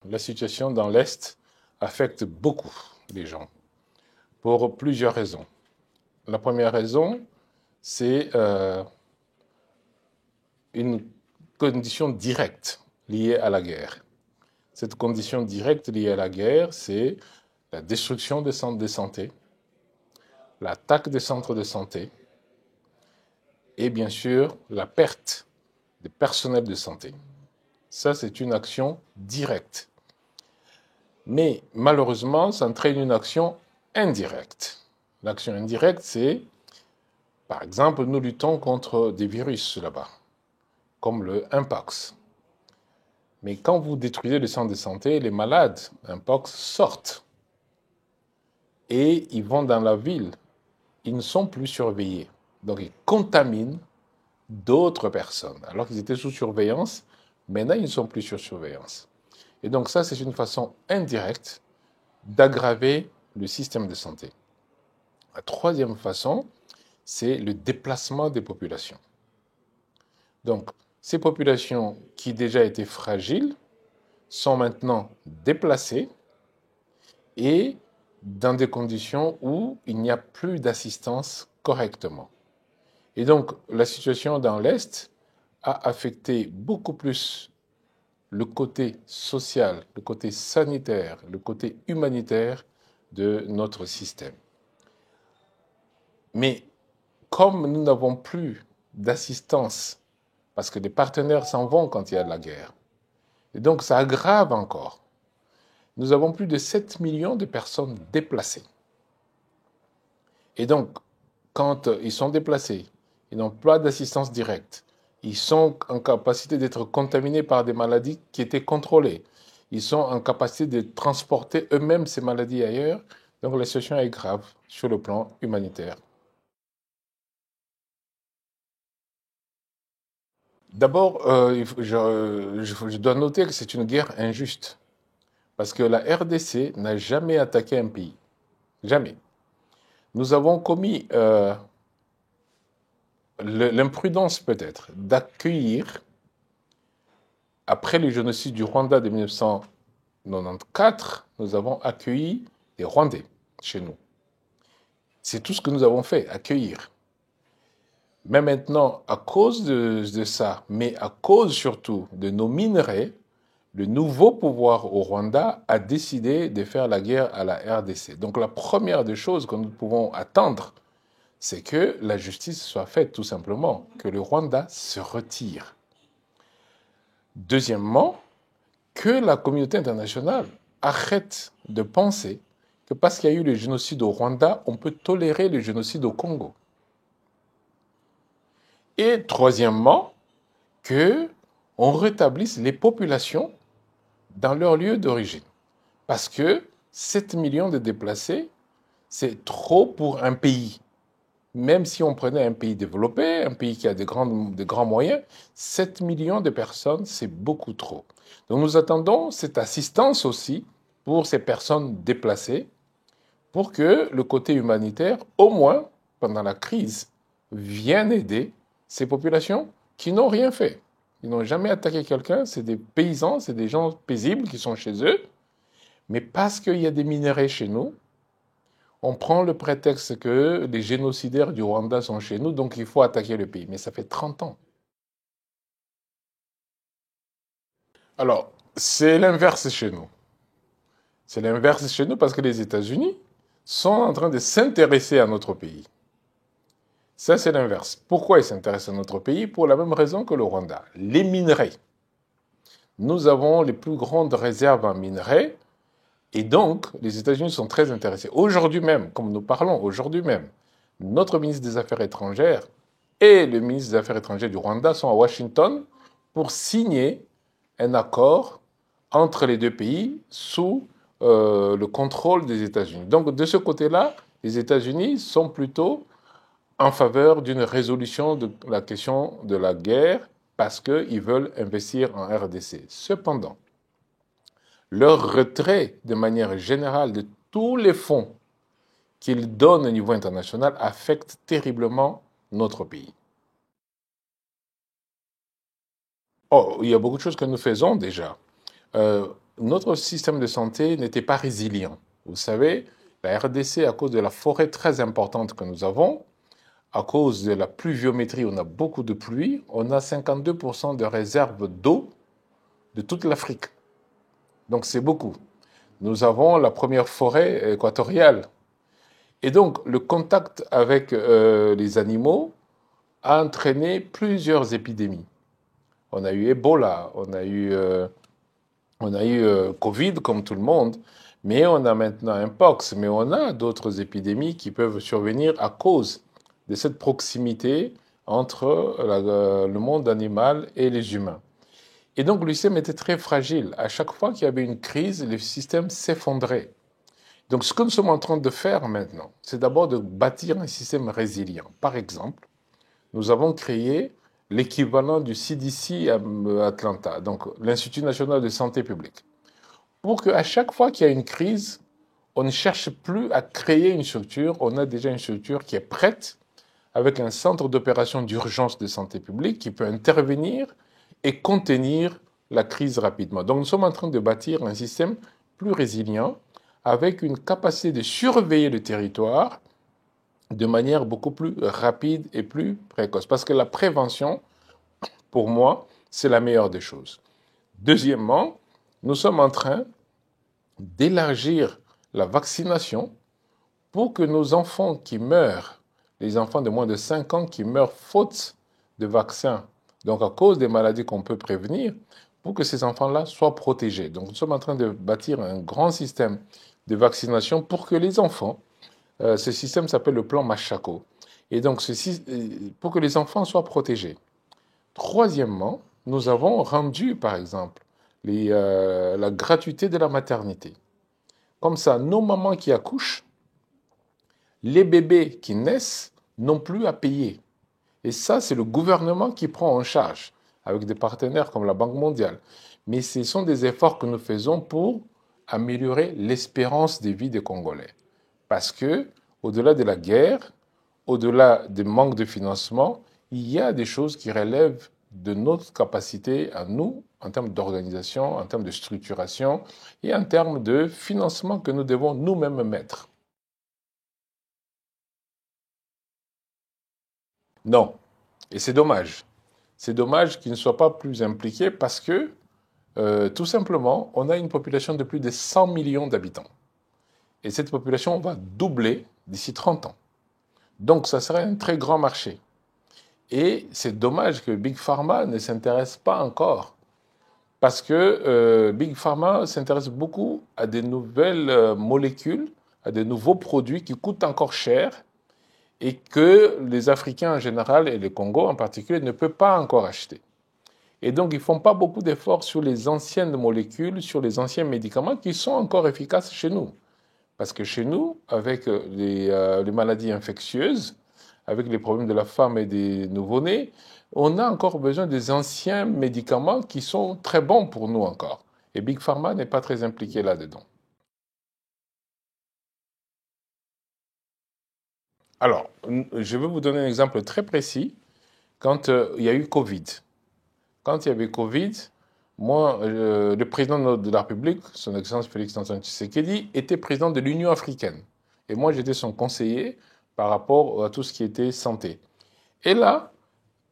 La situation dans l'Est affecte beaucoup les gens pour plusieurs raisons. La première raison, c'est une condition directe liée à la guerre. Cette condition directe liée à la guerre, c'est la destruction des centres de santé, l'attaque des centres de santé et bien sûr la perte des personnels de santé. Ça, c'est une action directe. Mais malheureusement, ça entraîne une action indirecte. L'action indirecte, c'est, par exemple, nous luttons contre des virus là-bas, comme le Mpox. Mais quand vous détruisez le centre de santé, les malades Mpox sortent et ils vont dans la ville. Ils ne sont plus surveillés. Donc ils contaminent d'autres personnes. Alors qu'ils étaient sous surveillance, maintenant ils ne sont plus sur surveillance. Et donc ça, c'est une façon indirecte d'aggraver le système de santé. La troisième façon, c'est le déplacement des populations. Donc, ces populations qui déjà étaient fragiles sont maintenant déplacées et dans des conditions où il n'y a plus d'assistance correctement. Et donc, la situation dans l'Est a affecté beaucoup plus le côté social, le côté sanitaire, le côté humanitaire de notre système. Mais comme nous n'avons plus d'assistance, parce que les partenaires s'en vont quand il y a de la guerre, et donc ça aggrave encore, nous avons plus de 7 millions de personnes déplacées. Et donc, quand ils sont déplacés, ils n'ont pas d'assistance directe, ils sont en capacité d'être contaminés par des maladies qui étaient contrôlées, ils sont en capacité de transporter eux-mêmes ces maladies ailleurs, donc la situation est grave sur le plan humanitaire. D'abord, je dois noter que c'est une guerre injuste, parce que la RDC n'a jamais attaqué un pays. Jamais. Nous avons commis l'imprudence peut-être d'accueillir, après le génocide du Rwanda de 1994, nous avons accueilli des Rwandais chez nous. C'est tout ce que nous avons fait, accueillir. Mais maintenant, à cause de ça, mais à cause surtout de nos minerais, le nouveau pouvoir au Rwanda a décidé de faire la guerre à la RDC. Donc la première des choses que nous pouvons attendre, c'est que la justice soit faite tout simplement, que le Rwanda se retire. Deuxièmement, que la communauté internationale arrête de penser que parce qu'il y a eu le génocide au Rwanda, on peut tolérer le génocide au Congo. Et troisièmement, que on rétablisse les populations dans leur lieu d'origine. Parce que 7 millions de déplacés, c'est trop pour un pays. Même si on prenait un pays développé, un pays qui a de grands moyens, 7 millions de personnes, c'est beaucoup trop. Donc nous attendons cette assistance aussi pour ces personnes déplacées, pour que le côté humanitaire, au moins pendant la crise, vienne aider ces populations qui n'ont rien fait. Ils n'ont jamais attaqué quelqu'un, c'est des paysans, c'est des gens paisibles qui sont chez eux, mais parce qu'il y a des minerais chez nous, on prend le prétexte que les génocidaires du Rwanda sont chez nous, donc il faut attaquer le pays. Mais ça fait 30 ans. Alors, c'est l'inverse chez nous. C'est l'inverse chez nous parce que les États-Unis sont en train de s'intéresser à notre pays. Ça, c'est l'inverse. Pourquoi ils s'intéressent à notre pays? Pour la même raison que le Rwanda. Les minerais. Nous avons les plus grandes réserves en minerais et donc les États-Unis sont très intéressés. Aujourd'hui même, comme nous parlons, aujourd'hui même, notre ministre des Affaires étrangères et le ministre des Affaires étrangères du Rwanda sont à Washington pour signer un accord entre les deux pays sous le contrôle des États-Unis. Donc de ce côté-là, les États-Unis sont plutôt en faveur d'une résolution de la question de la guerre parce qu'ils veulent investir en RDC. Cependant, leur retrait de manière générale de tous les fonds qu'ils donnent au niveau international affecte terriblement notre pays. Oh, il y a beaucoup de choses que nous faisons déjà. notre système de santé n'était pas résilient. Vous savez, la RDC, à cause de la forêt très importante que nous avons, à cause de la pluviométrie, on a beaucoup de pluie, on a 52% de réserves d'eau de toute l'Afrique. Donc c'est beaucoup. Nous avons la première forêt équatoriale. Et donc le contact avec les animaux a entraîné plusieurs épidémies. On a eu Ebola, on a eu Covid comme tout le monde, mais on a maintenant un pox, mais on a d'autres épidémies qui peuvent survenir à cause de cette proximité entre le monde animal et les humains. Et donc le système était très fragile. À chaque fois qu'il y avait une crise, le système s'effondrait. Donc ce que nous sommes en train de faire maintenant, c'est d'abord de bâtir un système résilient. Par exemple, nous avons créé l'équivalent du CDC à Atlanta, donc l'Institut national de santé publique, pour qu'à chaque fois qu'il y a une crise, on ne cherche plus à créer une structure, on a déjà une structure qui est prête, avec un centre d'opération d'urgence de santé publique qui peut intervenir et contenir la crise rapidement. Donc nous sommes en train de bâtir un système plus résilient, avec une capacité de surveiller le territoire de manière beaucoup plus rapide et plus précoce. Parce que la prévention, pour moi, c'est la meilleure des choses. Deuxièmement, nous sommes en train d'élargir la vaccination pour que nos enfants qui meurent, les enfants de moins de 5 ans qui meurent faute de vaccins, donc à cause des maladies qu'on peut prévenir, pour que ces enfants-là soient protégés. Donc nous sommes en train de bâtir un grand système de vaccination pour que les enfants, ce système s'appelle le plan Machako, et donc pour que les enfants soient protégés. Troisièmement, nous avons rendu, par exemple, la gratuité de la maternité. Comme ça, nos mamans qui accouchent, les bébés qui naissent n'ont plus à payer. Et ça, c'est le gouvernement qui prend en charge, avec des partenaires comme la Banque mondiale. Mais ce sont des efforts que nous faisons pour améliorer l'espérance de vie des Congolais. Parce que, au-delà de la guerre, au-delà des manques de financement, il y a des choses qui relèvent de notre capacité à nous, en termes d'organisation, en termes de structuration et en termes de financement que nous devons nous-mêmes mettre. Non. Et c'est dommage. C'est dommage qu'ils ne soient pas plus impliqués parce que, tout simplement, on a une population de plus de 100 millions d'habitants. Et cette population va doubler d'ici 30 ans. Donc, ça serait un très grand marché. Et c'est dommage que Big Pharma ne s'intéresse pas encore. Parce que Big Pharma s'intéresse beaucoup à des nouvelles molécules, à des nouveaux produits qui coûtent encore cher et que les Africains en général et le Congo en particulier ne peuvent pas encore acheter. Et donc, ils ne font pas beaucoup d'efforts sur les anciennes molécules, sur les anciens médicaments qui sont encore efficaces chez nous. Parce que chez nous, avec les maladies infectieuses, avec les problèmes de la femme et des nouveau-nés, on a encore besoin des anciens médicaments qui sont très bons pour nous encore. Et Big Pharma n'est pas très impliqué là-dedans. Alors, je vais vous donner un exemple très précis. Quand il y a eu Covid, quand il y avait Covid, moi, le président de la République, son Excellence Félix-Antoine Tshisekedi, était président de l'Union africaine. Et moi, j'étais son conseiller par rapport à tout ce qui était santé. Et là,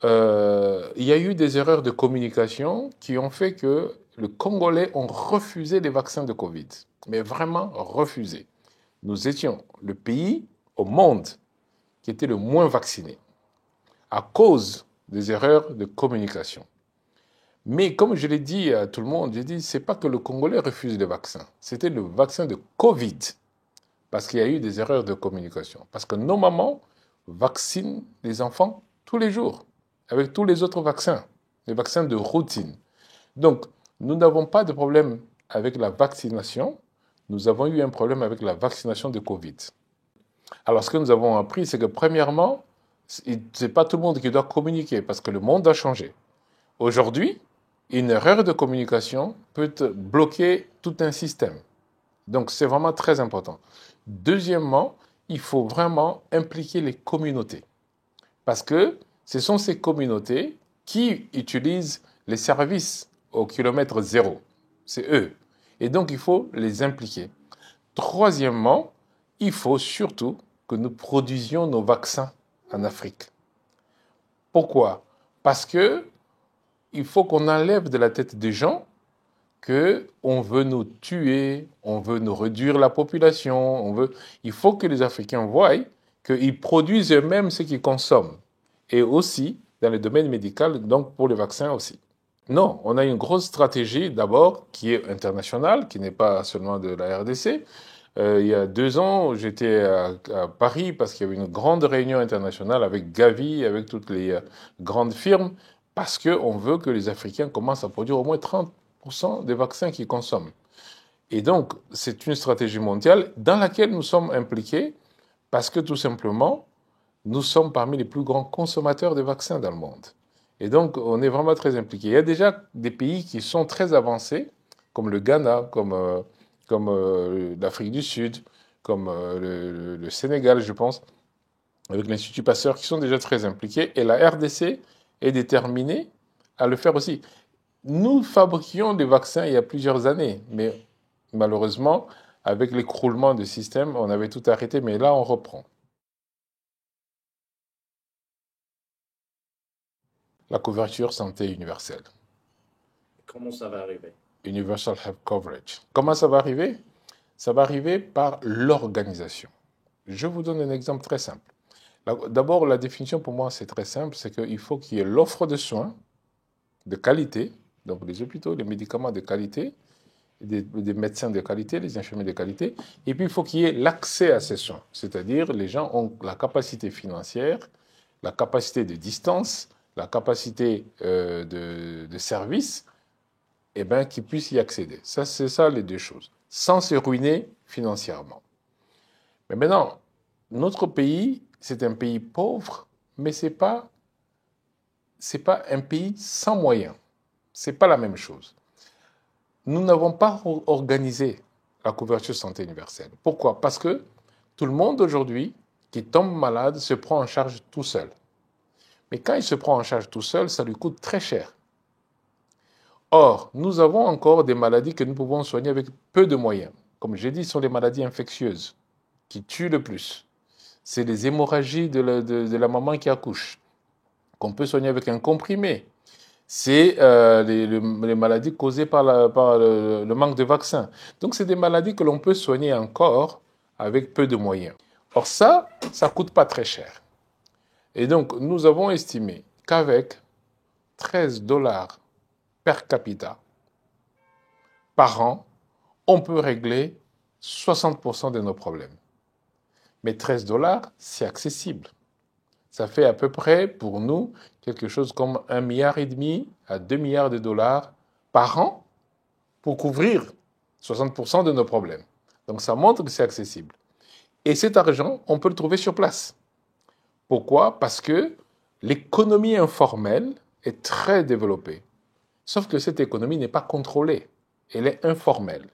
il y a eu des erreurs de communication qui ont fait que les Congolais ont refusé les vaccins de Covid. Mais vraiment refusé. Nous étions le pays au monde qui était le moins vacciné à cause des erreurs de communication. Mais comme je l'ai dit à tout le monde, j'ai dit, c'est pas que le Congolais refuse les vaccins. C'était le vaccin de Covid. Parce qu'il y a eu des erreurs de communication. Parce que nos mamans vaccinent les enfants tous les jours. Avec tous les autres vaccins. Les vaccins de routine. Donc, nous n'avons pas de problème avec la vaccination. Nous avons eu un problème avec la vaccination de Covid. Alors, ce que nous avons appris, c'est que premièrement, ce n'est pas tout le monde qui doit communiquer parce que le monde a changé. Aujourd'hui, une erreur de communication peut bloquer tout un système. Donc, c'est vraiment très important. Deuxièmement, il faut vraiment impliquer les communautés. Parce que ce sont ces communautés qui utilisent les services au kilomètre zéro. C'est eux. Et donc, il faut les impliquer. Troisièmement, il faut surtout que nous produisions nos vaccins en Afrique. Pourquoi? Parce que il faut qu'on enlève de la tête des gens qu'on veut nous tuer, on veut nous réduire la population, il faut que les Africains voient qu'ils produisent eux-mêmes ce qu'ils consomment. Et aussi, dans le domaine médical, donc pour les vaccins aussi. Non, on a une grosse stratégie d'abord qui est internationale, qui n'est pas seulement de la RDC. Il y a 2 ans, j'étais à Paris parce qu'il y avait une grande réunion internationale avec Gavi, avec toutes les grandes firmes, parce qu'on veut que les Africains commencent à produire au moins 30% des vaccins qu'ils consomment. Et donc, c'est une stratégie mondiale dans laquelle nous sommes impliqués parce que tout simplement, nous sommes parmi les plus grands consommateurs de vaccins dans le monde. Et donc, on est vraiment très impliqués. Il y a déjà des pays qui sont très avancés, comme le Ghana, comme l'Afrique du Sud, comme le Sénégal, je pense, avec l'Institut Pasteur, qui sont déjà très impliqués. Et la RDC est déterminée à le faire aussi. Nous fabriquions des vaccins il y a plusieurs années, mais malheureusement, avec l'écroulement du système, on avait tout arrêté, mais là, on reprend. La couverture santé universelle. Comment ça va arriver? Universal Health Coverage. Comment ça va arriver? Ça va arriver par l'organisation. Je vous donne un exemple très simple. D'abord, la définition pour moi, c'est très simple, c'est qu'il faut qu'il y ait l'offre de soins de qualité, donc les hôpitaux, les médicaments de qualité, des médecins de qualité, les infirmiers de qualité, et puis il faut qu'il y ait l'accès à ces soins, c'est-à-dire les gens ont la capacité financière, la capacité de distance, la capacité de service, et bien qu'ils puissent y accéder. Ça, c'est ça les deux choses, sans se ruiner financièrement. Mais maintenant, notre pays, c'est un pays pauvre, mais c'est pas un pays sans moyens. C'est pas la même chose. Nous n'avons pas organisé la couverture santé universelle. Pourquoi? Parce que tout le monde aujourd'hui qui tombe malade se prend en charge tout seul. Mais quand il se prend en charge tout seul, ça lui coûte très cher. Or, nous avons encore des maladies que nous pouvons soigner avec peu de moyens. Comme j'ai dit, ce sont les maladies infectieuses qui tuent le plus. C'est les hémorragies de la maman qui accouche, qu'on peut soigner avec un comprimé. C'est les maladies causées par le manque de vaccins. Donc, c'est des maladies que l'on peut soigner encore avec peu de moyens. Or, ça ne coûte pas très cher. Et donc, nous avons estimé qu'avec 13 dollars per capita par an, on peut régler 60% de nos problèmes. Mais 13 dollars, c'est accessible. Ça fait à peu près, pour nous, quelque chose comme 1,5 milliard à 2 milliards de dollars par an pour couvrir 60% de nos problèmes. Donc ça montre que c'est accessible. Et cet argent, on peut le trouver sur place. Pourquoi? Parce que l'économie informelle est très développée. Sauf que cette économie n'est pas contrôlée. Elle est informelle.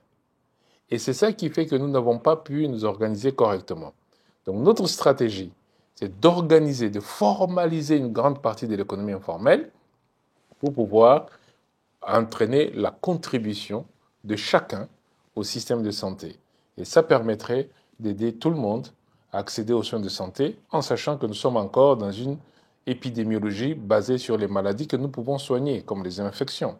Et c'est ça qui fait que nous n'avons pas pu nous organiser correctement. Donc notre stratégie, c'est d'organiser, de formaliser une grande partie de l'économie informelle pour pouvoir entraîner la contribution de chacun au système de santé. Et ça permettrait d'aider tout le monde à accéder aux soins de santé en sachant que nous sommes encore dans une épidémiologie basée sur les maladies que nous pouvons soigner, comme les infections.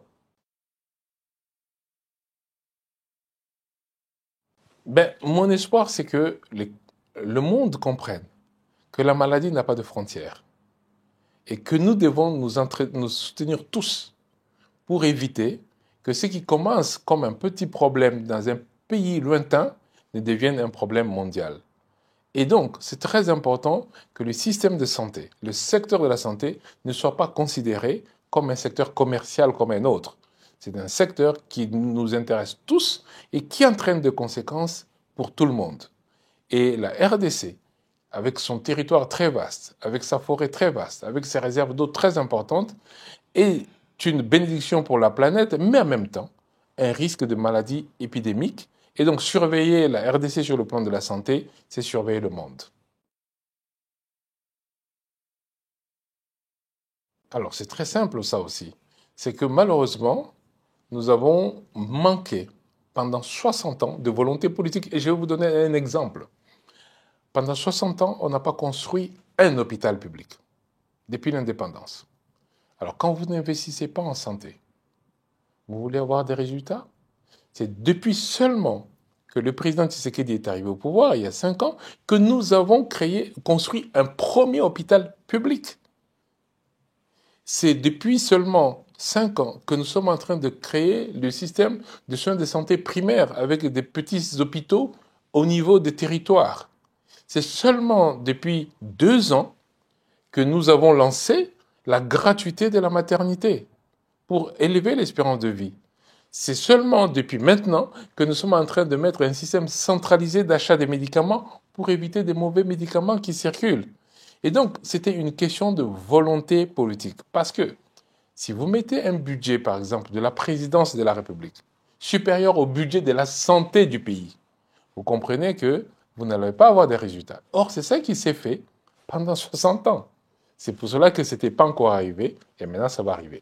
Mon espoir, c'est que le monde comprenne que la maladie n'a pas de frontières et que nous devons nous soutenir tous pour éviter que ce qui commence comme un petit problème dans un pays lointain ne devienne un problème mondial. Et donc, c'est très important que le système de santé, le secteur de la santé, ne soit pas considéré comme un secteur commercial comme un autre. C'est un secteur qui nous intéresse tous et qui entraîne des conséquences pour tout le monde. Et la RDC, avec son territoire très vaste, avec sa forêt très vaste, avec ses réserves d'eau très importantes, est une bénédiction pour la planète, mais en même temps, un risque de maladie épidémique. Et donc, surveiller la RDC sur le plan de la santé, c'est surveiller le monde. Alors, c'est très simple, ça aussi. C'est que malheureusement, nous avons manqué pendant 60 ans de volonté politique. Et je vais vous donner un exemple. Pendant 60 ans, on n'a pas construit un hôpital public depuis l'indépendance. Alors, quand vous n'investissez pas en santé, vous voulez avoir des résultats? C'est depuis seulement que le président Tshisekedi est arrivé au pouvoir, il y a 5 ans, que nous avons construit un premier hôpital public. C'est depuis seulement 5 ans que nous sommes en train de créer le système de soins de santé primaire avec des petits hôpitaux au niveau des territoires. C'est seulement depuis 2 ans que nous avons lancé la gratuité de la maternité pour élever l'espérance de vie. C'est seulement depuis maintenant que nous sommes en train de mettre un système centralisé d'achat des médicaments pour éviter des mauvais médicaments qui circulent. Et donc, c'était une question de volonté politique. Parce que si vous mettez un budget, par exemple, de la présidence de la République, supérieur au budget de la santé du pays, vous comprenez que vous n'allez pas avoir des résultats. Or, c'est ça qui s'est fait pendant 60 ans. C'est pour cela que ce n'était pas encore arrivé, et maintenant ça va arriver.